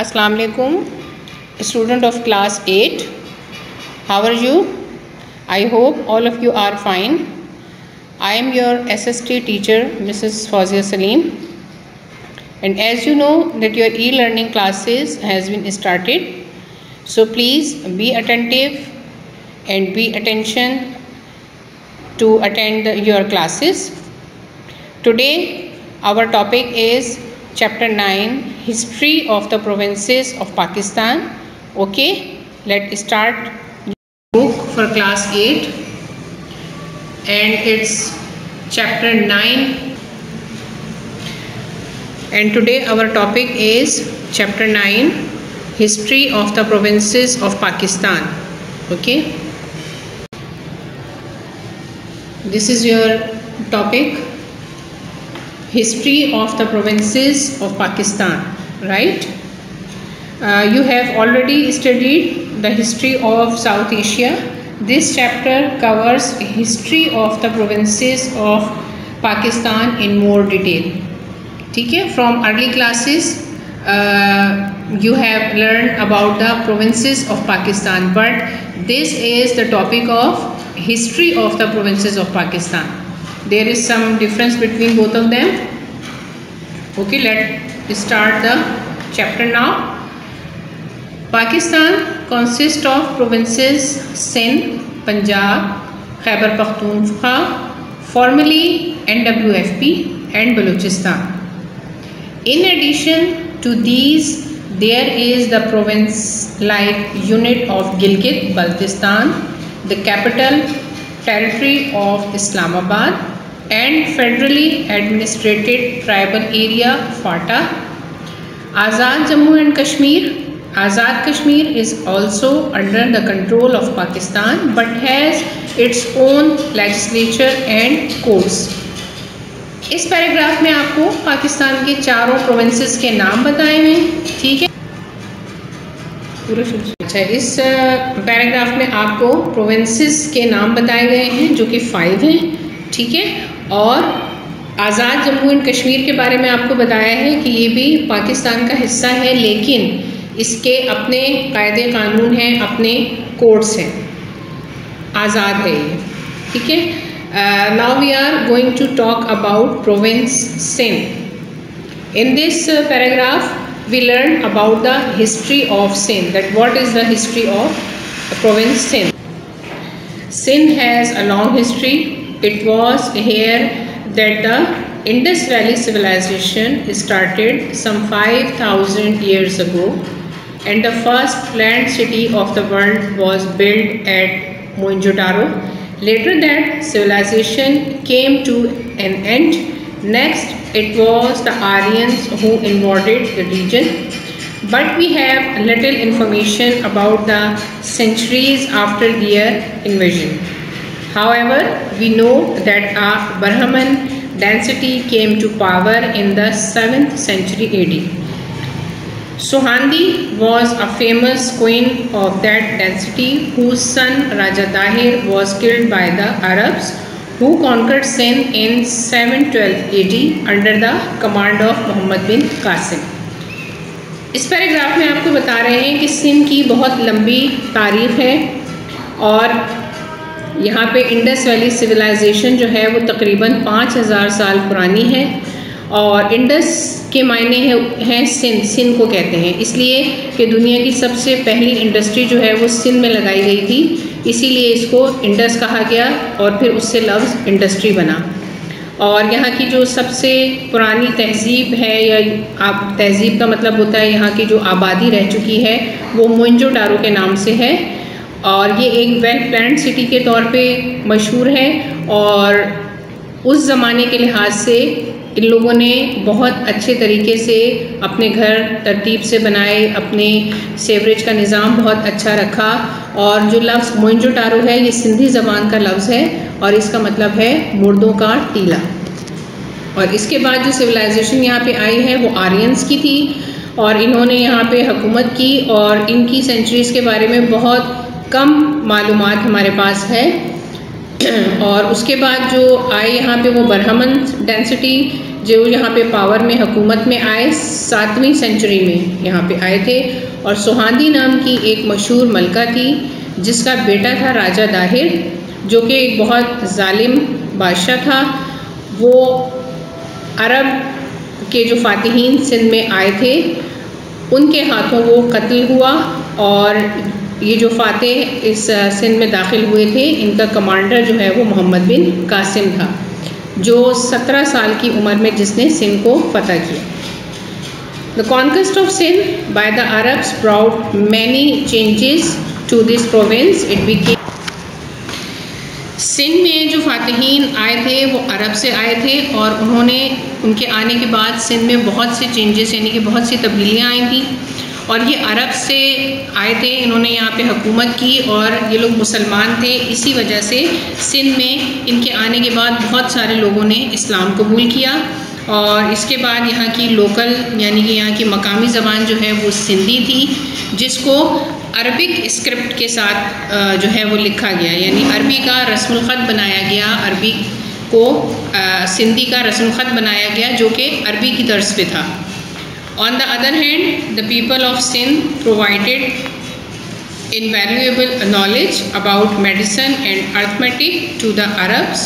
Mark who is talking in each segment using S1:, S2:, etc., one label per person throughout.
S1: Assalamu alaikum, student of class 8. How are you? I hope all of you are fine. I am your SST teacher, Mrs. Fawzia Salim. And as you know that your e-learning classes has been started. So please be attentive and be attention to attend your classes. Today our topic is Chapter 9, History of the Provinces of Pakistan. Okay, let's start book for class 8 and it's Chapter 9. And today our topic is Chapter 9, History of the Provinces of Pakistan. Okay, this is your topic, History of the Provinces of Pakistan, right? You have already studied the history of South Asia. This chapter covers history of the provinces of Pakistan in more detail. ठीक है, from early classes you have learned about the provinces of Pakistan, but this is the topic of history of the provinces of Pakistan. There is some difference between both of them. Okay, let's start the chapter now. Pakistan consists of provinces Sindh, Punjab, Khyber Pakhtunkhwa, formerly NWFP, and Balochistan. In addition to these, there is the province-like unit of Gilgit-Baltistan, the capital territory of Islamabad, and federally administrated tribal area FATA. Azad Jammu and Kashmir. Azad Kashmir is also under the control of Pakistan but has its own legislature and courts. इस paragraph में आपको पाकिस्तान के चारों provinces के नाम बताए हैं. ठीक है, अच्छा, इस पैराग्राफ में आपको प्रोविंसेस के नाम बताए गए हैं जो कि 5 हैं. ठीक है, और आज़ाद जम्मू एंड कश्मीर के बारे में आपको बताया है कि ये भी पाकिस्तान का हिस्सा है, लेकिन इसके अपने कायदे कानून हैं, अपने कोर्ट्स हैं, आज़ाद है ये. ठीक है, now we are going to talk about province Sindh. In this paragraph we learn about the history of Sindh, that what is the history of province Sindh. Sindh has a long history. It was here that the Indus Valley civilization started some 5,000 years ago, and the first planned city of the world was built at Mohenjo-daro. Later that civilization came to an end. Next, it was the Aryans who invaded the region. But we have little information about the centuries after their invasion. However, we know that a Brahman dynasty came to power in the 7th century AD. Sohandi was a famous queen of that dynasty whose son Raja Dahir was killed by the Arabs who conquered Sindh in 712 AD under the command of Muhammad bin Qasim. इस paragraph में आपको बता रहे हैं कि सिंध की बहुत लंबी तारीख़ है और यहाँ पे इंडस वैली सिविलाइजेशन जो है वो तकरीबन 5000 साल पुरानी है. और इंडस के मायने हैं सिंध, सिंध को कहते हैं इसलिए कि दुनिया की सबसे पहली इंडस्ट्री जो है वो सिंध में लगाई गई थी, इसीलिए इसको इंडस कहा गया और फिर उससे लफ्ज़ इंडस्ट्री बना. और यहाँ की जो सबसे पुरानी तहज़ीब है, या आप तहज़ीब का मतलब होता है यहाँ की जो आबादी रह चुकी है, वो मोहनजोदारो के नाम से है और ये एक वेल प्लान्ड सिटी के तौर पे मशहूर है. और उस ज़माने के लिहाज से इन लोगों ने बहुत अच्छे तरीके से अपने घर तरतीब से बनाए, अपने सेवरेज का निज़ाम बहुत अच्छा रखा. और जो लफ्ज़ मोहनजोदारो है ये सिंधी ज़बान का लफ्ज़ है और इसका मतलब है मुर्दों का टीला. और इसके बाद जो सिविलाइजेशन यहाँ पे आई है वो आर्यंस की थी और इन्होंने यहाँ पे हुकूमत की और इनकी सेंचुरीज़ के बारे में बहुत कम मालूमात हमारे पास है. और उसके बाद जो आए यहाँ पे वो बरहमन डेंसिटी, जो यहाँ पे पावर में हुकूमत में आए 7वीं सेंचुरी में यहाँ पे आए थे। और सुहांदी नाम की एक मशहूर मलका थी जिसका बेटा था राजा दाहिर, जो कि एक बहुत जालिम बादशाह था। वो अरब के जो फातिहीन सिंध में आए थे उनके हाथों वो कत्ल हुआ। और ये जो फातेह इस सिंध में दाखिल हुए थे, इनका कमांडर जो है वो मोहम्मद बिन कासिम था, जो 17 साल की उम्र में जिसने सिंध को फतह किया। The conquest of Sindh by the Arabs brought many changes to this province. It became, Sindh में जो फातिहीन आए थे वो अरब से आए थे और उन्होंने, उनके आने के बाद सिंध में बहुत से चेंजेस यानी कि बहुत सी तब्दीलियाँ आई थी। और ये अरब से आए थे, इन्होंने यहाँ पे हुकूमत की और ये लोग मुसलमान थे। इसी वजह से सिंध में इनके आने के बाद बहुत सारे लोगों ने इस्लाम कबूल किया। और इसके बाद यहाँ की लोकल यानी कि यहाँ की मकामी ज़बान जो है वो सिंधी थी, जिसको अरबिक स्क्रिप्ट के साथ जो है वो लिखा गया, यानी अरबी का रस्मुल ख़त बनाया गया। अरबी को सिंधी का रस्मुल ख़त बनाया गया जो कि अरबी की तर्ज पे था। On the other hand, the people of Sindh provided invaluable knowledge about medicine and arithmetic to the Arabs,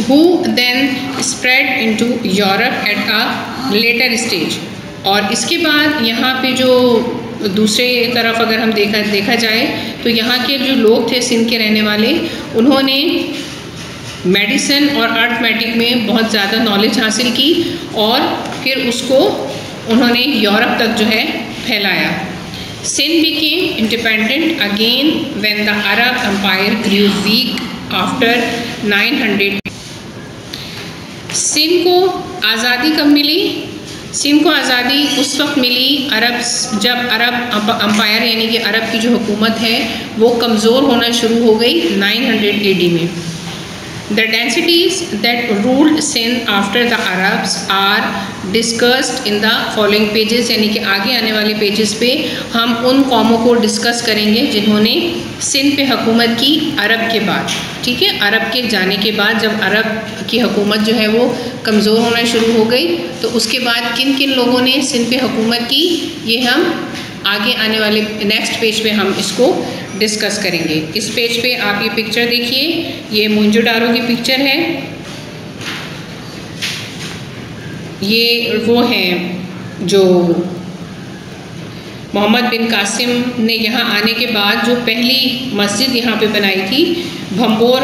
S1: who then spread into Europe at a later stage. और इसके बाद यहाँ पे जो दूसरे तरफ अगर हम देखा जाए तो यहाँ के जो लोग थे सिंध के रहने वाले, उन्होंने मेडिसिन और अर्थमेटिक में बहुत ज़्यादा नॉलेज हासिल की और फिर उसको उन्होंने यूरोप तक जो है फैलाया। Sindh became independent again when the Arab empire grew weak after 900। Sindh को आज़ादी कब मिली? सिंध को आज़ादी उस वक्त मिली जब अरब एम्पायर यानी कि अरब की जो हुकूमत है वो कमज़ोर होना शुरू हो गई 900 AD में। The densities that ruled Sindh after the Arabs are discussed in the following pages, यानी कि आगे आने वाले पेजेस पे हम उन कौमों को डिस्कस करेंगे जिन्होंने सिंध पे हुकूमत की अरब के बाद। ठीक है, अरब के जाने के बाद जब अरब की हुकूमत जो है वो कमज़ोर होना शुरू हो गई, तो उसके बाद किन किन लोगों ने सिंध पे हुकूमत की, ये हम आगे आने वाले नेक्स्ट पेज पे हम इसको डिस्कस करेंगे। इस पेज पे आप ये पिक्चर देखिए, ये मोहनजोदारो की पिक्चर है। ये वो हैं जो मोहम्मद बिन कासिम ने यहाँ आने के बाद जो पहली मस्जिद यहाँ पे बनाई थी भंबोर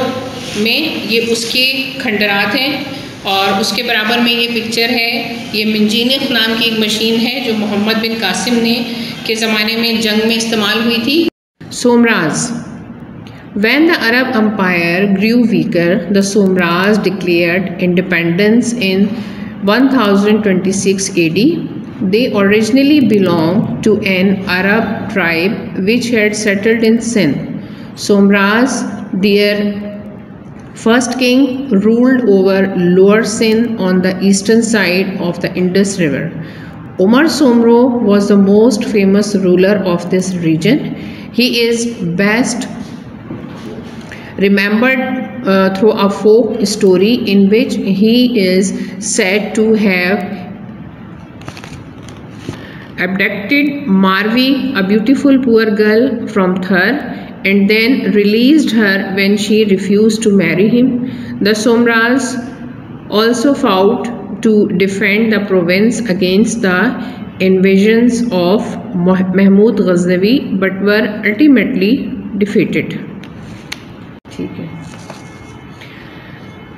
S1: में, ये उसके खंडरात हैं। और उसके बराबर में ये पिक्चर है, ये मिंजीनिक नाम की एक मशीन है जो मोहम्मद बिन कासिम ने के ज़माने में जंग में इस्तेमाल हुई थी। Somraj. When the Arab Empire grew weaker, the Somras declared independence in 1026 AD. They originally belonged to an Arab tribe which had settled in Sindh. Somras, their first king, ruled over Lower Sindh on the eastern side of the Indus River. Umar Somro was the most famous ruler of this region. He is best remembered through a folk story in which he is said to have abducted Marvi, a beautiful poor girl, from Thar and then released her when she refused to marry him. The Somras also fought to defend the province against the invasions of Mahmud Ghaznavi but were ultimately defeated. ठीक है,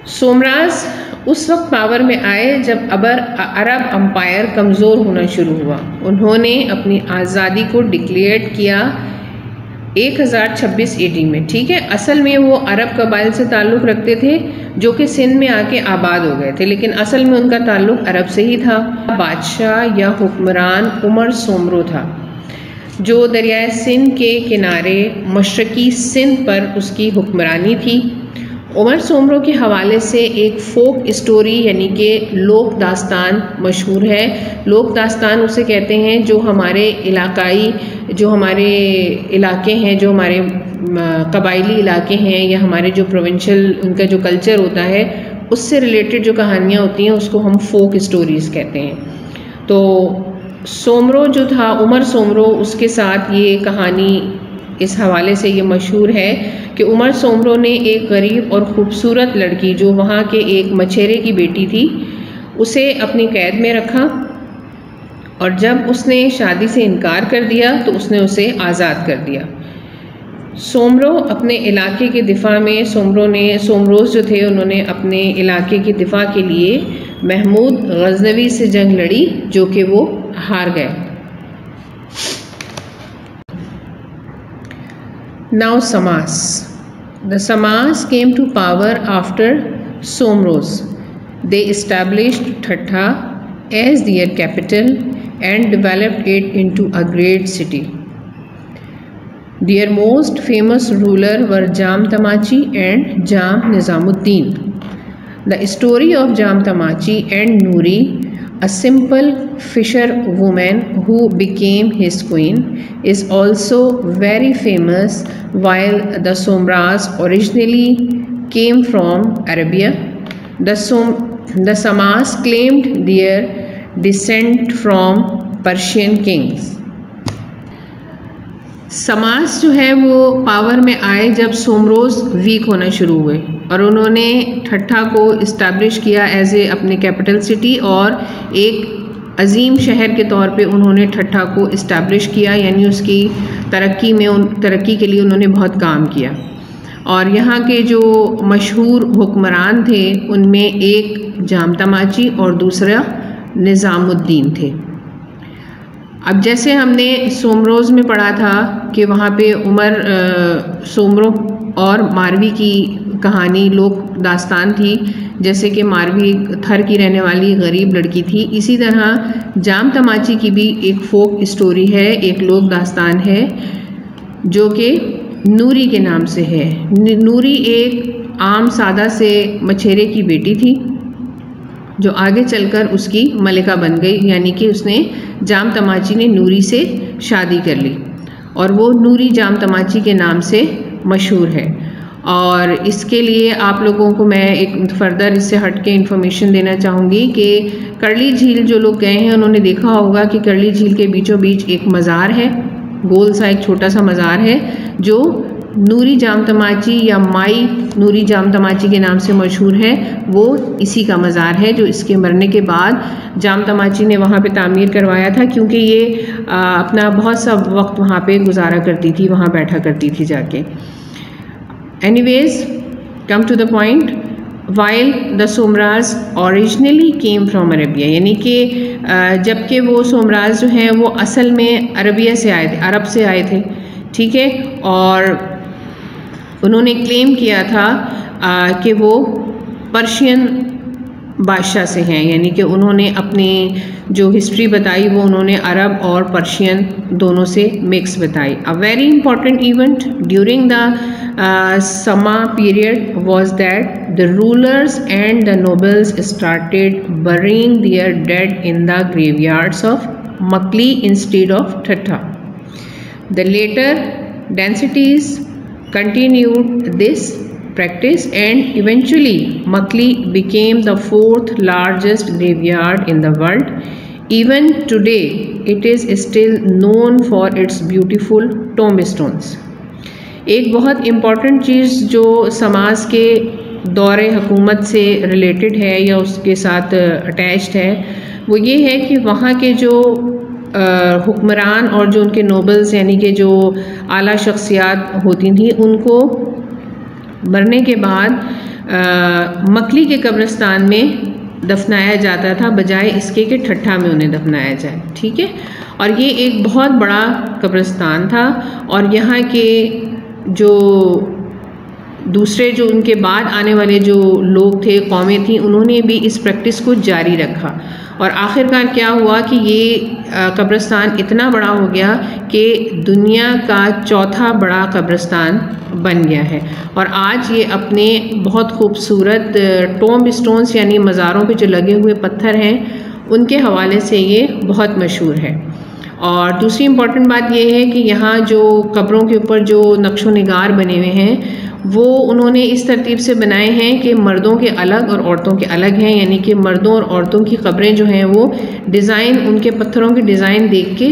S1: सोमराज उस वक्त power में आए जब अरब empire कमज़ोर होना शुरू हुआ। उन्होंने अपनी आज़ादी को डिक्लेयर किया 1026 AD में। ठीक है, असल में वो अरब कबाइल से ताल्लुक़ रखते थे जो कि सिंध में आके आबाद हो गए थे, लेकिन असल में उनका ताल्लुक़ अरब से ही था। बादशाह या हुक्मरान उमर सोमरो था जो दरियाए सिंध के किनारे मशरकी सिंध पर उसकी हुक्मरानी थी। उमर सोमरो के हवाले से एक फ़ोक स्टोरी यानी कि लोक दास्तान मशहूर है। लोक दास्तान उसे कहते हैं जो हमारे इलाकाई, जो हमारे इलाके हैं, जो हमारे कबायली इलाके हैं या हमारे जो प्रोविंशियल उनका जो कल्चर होता है उससे रिलेटेड जो कहानियाँ होती हैं उसको हम फ़ोक स्टोरीज़ कहते हैं। तो सोमरो जो था, उमर सोमरो, उसके साथ ये कहानी इस हवाले से ये मशहूर है कि उमर सोमरो ने एक गरीब और ख़ूबसूरत लड़की जो वहाँ के एक मछेरे की बेटी थी उसे अपनी कैद में रखा, और जब उसने शादी से इनकार कर दिया तो उसने उसे आज़ाद कर दिया। सोमरो अपने इलाके के दिफा में सोमरोज़ जो थे उन्होंने अपने इलाके के दिफा के लिए महमूद गज़नवी से जंग लड़ी जो कि वो हार गए। Now Samas. The Samas came to power after Somros. They established Thatta as their capital and developed it into a great city. Their most famous ruler were Jam Tamachi and Jam Nizamuddin. The story of Jam Tamachi and Nuri, a simple fisher woman who became his queen, is also very famous. While the Somras originally came from Arabia, the Samas claimed their descent from Persian kings. समास जो है वो power में आए जब सोमरोज़ week होना शुरू हुए और उन्होंने ठट्ठा को इस्टेब्लिश किया एज ए अपने कैपिटल सिटी और एक अजीम शहर के तौर पे उन्होंने ठट्ठा को इस्टेब्लिश किया, यानी उसकी तरक्की के लिए उन्होंने बहुत काम किया। और यहाँ के जो मशहूर हुक्मरान थे उनमें एक जाम तमाची और दूसरा निज़ामुद्दीन थे। अब जैसे हमने सोमरोज़ में पढ़ा था कि वहाँ पे उमर सोमरो और मारवी की कहानी लोक दास्तान थी, जैसे कि मारवी थर की रहने वाली गरीब लड़की थी, इसी तरह जाम तमाची की भी एक फ़ोक स्टोरी है, एक लोक दास्तान है जो कि नूरी के नाम से है। नूरी एक आम सादा से मछेरे की बेटी थी जो आगे चलकर उसकी मलिका बन गई, यानी कि उसने जाम तमाची ने नूरी से शादी कर ली और वो नूरी जाम तमाची के नाम से मशहूर है। और इसके लिए आप लोगों को मैं एक फर्दर इससे हट के इन्फॉर्मेशन देना चाहूँगी कि करली झील जो लोग गए हैं उन्होंने देखा होगा कि करली झील के बीचों बीच एक मज़ार है, गोल सा एक छोटा सा मज़ार है जो नूरी जाम तमाची या माई नूरी जाम तमाची के नाम से मशहूर है। वो इसी का मज़ार है जो इसके मरने के बाद जाम तमाची ने वहाँ पे तामीर करवाया था, क्योंकि ये अपना बहुत सा वक्त वहाँ पे गुजारा करती थी, वहाँ बैठा करती थी जाके। Anyways, come to the point, while the Soomras originally came from Arabia, यानी कि जबकि वो सोमराज जो हैं वो असल में अरबिया से आए थे, अरब से आए थे, ठीक है। और उन्होंने क्लेम किया था कि वो पर्शियन बादशाह से हैं, यानी कि उन्होंने अपनी जो हिस्ट्री बताई वो उन्होंने अरब और पर्शियन दोनों से मिक्स बताई। A very important event during the Samma period was that the rulers and the nobles started burying their dead in the graveyards of Makli instead of Thatta. The later densities continued this practice and eventually Makli became the fourth largest graveyard in the world. Even today it is still known for its beautiful tombstones. एक बहुत important चीज़ जो समाज के दौरे हुकूमत से related है या उसके साथ अटैच्ड है वो ये है कि वहाँ के जो हुक्मरान और जो उनके नोबल्स यानी कि जो आला शख्सियात होती थी उनको मरने के बाद मकली के कब्रिस्तान में दफनाया जाता था, बजाय इसके कि ठट्ठा में उन्हें दफनाया जाए, ठीक है। और ये एक बहुत बड़ा कब्रिस्तान था और यहाँ के जो दूसरे जो उनके बाद आने वाले जो लोग थे, कौमें थी, उन्होंने भी इस प्रैक्टिस को जारी रखा और आखिरकार क्या हुआ कि ये कब्रिस्तान इतना बड़ा हो गया कि दुनिया का चौथा बड़ा कब्रिस्तान बन गया है। और आज ये अपने बहुत खूबसूरत टॉम्ब स्टोन्स यानी मज़ारों पे जो लगे हुए पत्थर हैं उनके हवाले से ये बहुत मशहूर है। और दूसरी इम्पॉर्टेंट बात यह है कि यहाँ जो कब्रों के ऊपर जो नक्शो निगार बने हुए हैं वो उन्होंने इस तरतीब से बनाए हैं कि मर्दों के अलग और औरतों के अलग हैं, यानी कि मर्दों और औरतों की कब्रें जो हैं वो डिज़ाइन, उनके पत्थरों की डिज़ाइन देख के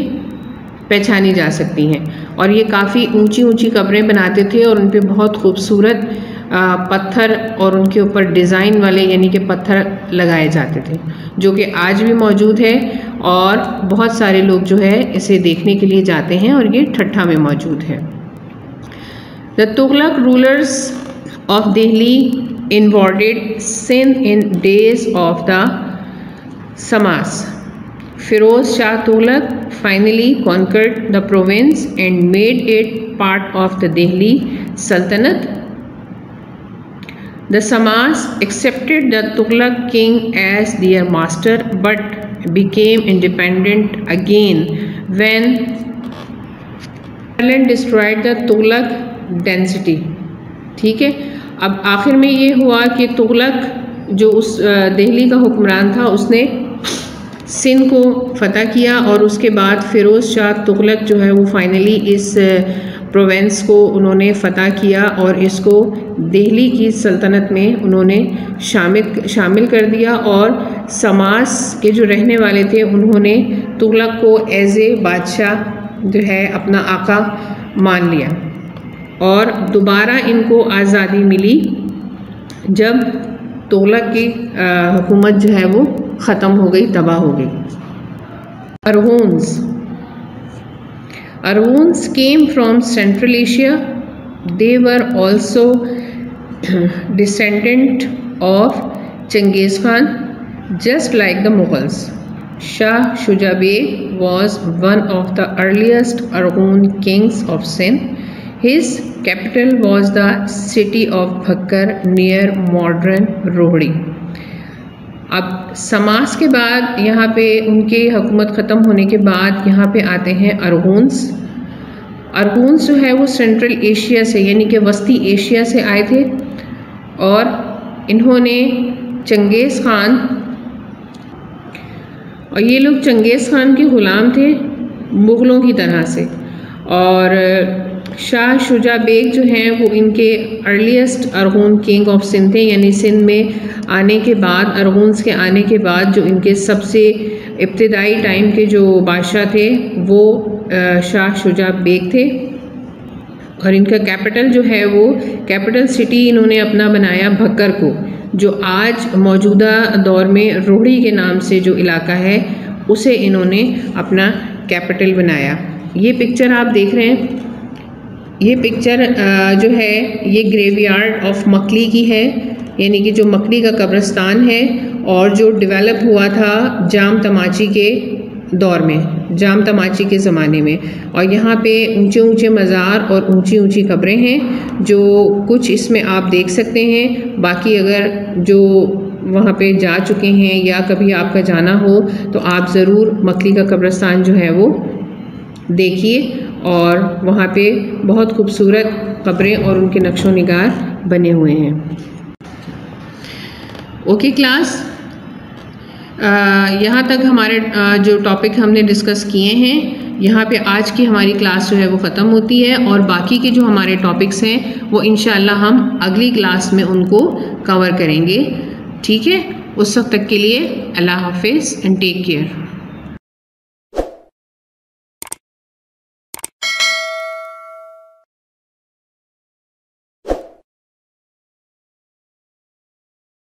S1: पहचानी जा सकती हैं। और ये काफ़ी ऊंची ऊंची कब्रें बनाते थे और उन पे बहुत खूबसूरत पत्थर और उनके ऊपर डिज़ाइन वाले यानी कि पत्थर लगाए जाते थे, जो कि आज भी मौजूद है और बहुत सारे लोग जो है इसे देखने के लिए जाते हैं और ये ठट्ठा में मौजूद है। The Tughlaq rulers of Delhi invaded Sindh in days of the Samas. Firoz Shah Tughlaq finally conquered the province and made it part of the Delhi Sultanate. The Samas accepted the Tughlaq king as their master but became independent again when Ireland destroyed the Tughlaq density. ठीक है, अब आखिर में ये हुआ कि तुगलक जो उस दिल्ली का हुक्मरान था उसने सिंध को फ़तह किया और उसके बाद फ़िरोज़ शाह तुगलक जो है वो फाइनली इस प्रोविंस को उन्होंने फ़तह किया और इसको दिल्ली की सल्तनत में उन्होंने शामिल कर दिया। और समास के जो रहने वाले थे उन्होंने तुगलक को एज ए बादशाह जो है अपना आका मान लिया और दोबारा इनको आज़ादी मिली जब तुगलक की हुकूमत जो है वो ख़त्म हो गई, तबाह हो गई। Arghuns came from central Asia. They were also descendant of Genghis Khan just like the Mughals. Shah Shuja Beg was one of the earliest Arghun kings of Sindh. His capital was the city of Bhakkar near modern Rohri. अब समास के बाद यहाँ पे उनके हुकूमत ख़त्म होने के बाद यहाँ पे आते हैं अरगून्स। अरगून्स जो है वो सेंट्रल एशिया से यानी कि वस्ती एशिया से आए थे और इन्होंने चंगेज़ खान, और ये लोग चंगेज़ खान के ग़ुलाम थे मुग़लों की तरह से। और शाह शुजा बेग जो हैं वो इनके अर्लीस्ट अरगून किंग ऑफ सिंध थे, यानी सिंध में आने के बाद, अरगून्स के आने के बाद जो इनके सबसे इब्तिदाई टाइम के जो बादशाह थे वो शाह शुजा बेग थे। और इनका कैपिटल जो है वो कैपिटल सिटी इन्होंने अपना बनाया भक्कर को, जो आज मौजूदा दौर में रोहड़ी के नाम से जो इलाका है उसे इन्होंने अपना कैपिटल बनाया। ये पिक्चर आप देख रहे हैं, ये पिक्चर जो है ये ग्रेवयार्ड ऑफ मकली की है, यानी कि जो मकली का कब्रिस्तान है और जो डेवलप हुआ था जाम तमाची के दौर में, जाम तमाची के ज़माने में। और यहाँ पे ऊंचे ऊंचे मज़ार और ऊंची ऊंची कब्रें हैं जो कुछ इसमें आप देख सकते हैं। बाकी अगर जो वहाँ पे जा चुके हैं या कभी आपका जाना हो तो आप ज़रूर मकली का कब्रिस्तान जो है वो देखिए, और वहाँ पे बहुत खूबसूरत कब्रें और उनके नक्शो निगार बने हुए हैं। ओके क्लास, यहाँ तक हमारे जो टॉपिक हमने डिस्कस किए हैं यहाँ पे आज की हमारी क्लास जो है वो ख़त्म होती है, और बाकी के जो हमारे टॉपिक्स हैं वो इंशाल्लाह हम अगली क्लास में उनको कवर करेंगे। ठीक है, उस वक्त तक के लिए अल्लाह हाफिज़ एंड टेक केयर।